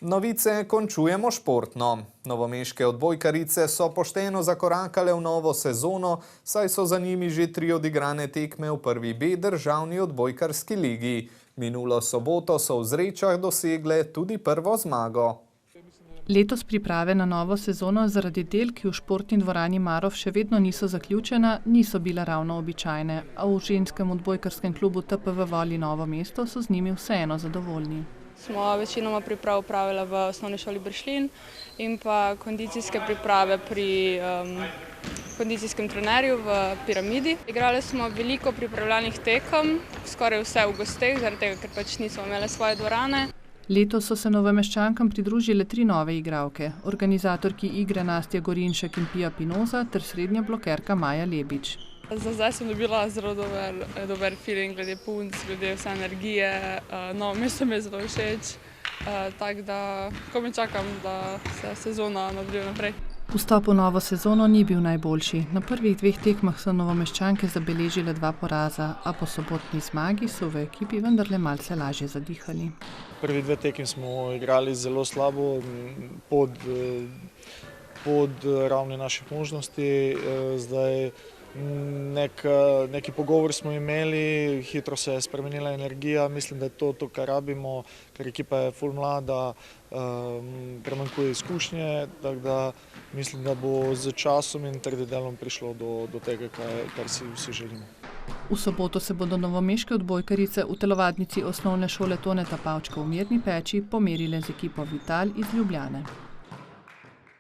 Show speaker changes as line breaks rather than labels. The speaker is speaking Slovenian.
Novice končujemo športno. Novomeške odbojkarice so pošteno zakorakale v novo sezono, saj so za njimi že 3 odigrane tekme v prvi B državni odbojkarski ligi. Minulo soboto so v Zrečah dosegle tudi prvo zmago.
Letos priprave na novo sezono zaradi del, ki v športni dvorani Marof še vedno niso zaključena, niso bila ravno običajne, a v ženskem odbojkarskem klubu TPV Voli Novo mesto so z njimi vseeno zadovoljni.
Smo večinoma priprav opravili v osnovni šoli Bršljin in pa kondicijske priprave pri kondicijskem trenerju v Piramidi. Igrali smo veliko pripravljalnih tekem, skoraj vse v gosteh, zaradi tega, ker pač nismo imeli svoje dvorane.
Letos so se Novomeščankam pridružile 3 nove igralke, organizatorki igre Nastja Gorinšek in Pija Pinoza ter srednja blokerka Maja Lebič.
Za zdaj sem dobila zelo dober feeling glede punc, glede vse energije, Novo mesto mi je zelo všeč, tako da komaj čakam, da se sezona nadaljuje naprej.
Vstop v novo sezono ni bil najboljši. Na prvih 2 tekmah so Novomeščanke zabeležile 2 poraza, a po sobotni zmagi so v ekipi vendarle malce lažje zadihali.
Prvi 2 tekmi smo igrali zelo slabo, pod ravni naših možnosti. Zdaj neki pogovor smo imeli, hitro se je spremenila energija, mislim, da je to, kar rabimo, ker ekipa je ful mlada, premanjkuje izkušnje, tako da mislim, da bo z časom in trdim delom prišlo do tega, kar si vsi želimo.
V soboto se bodo novomeške odbojkarice v telovadnici osnovne šole Toneta Pavčka v Mirni Peči pomerile z ekipo Vital iz Ljubljane.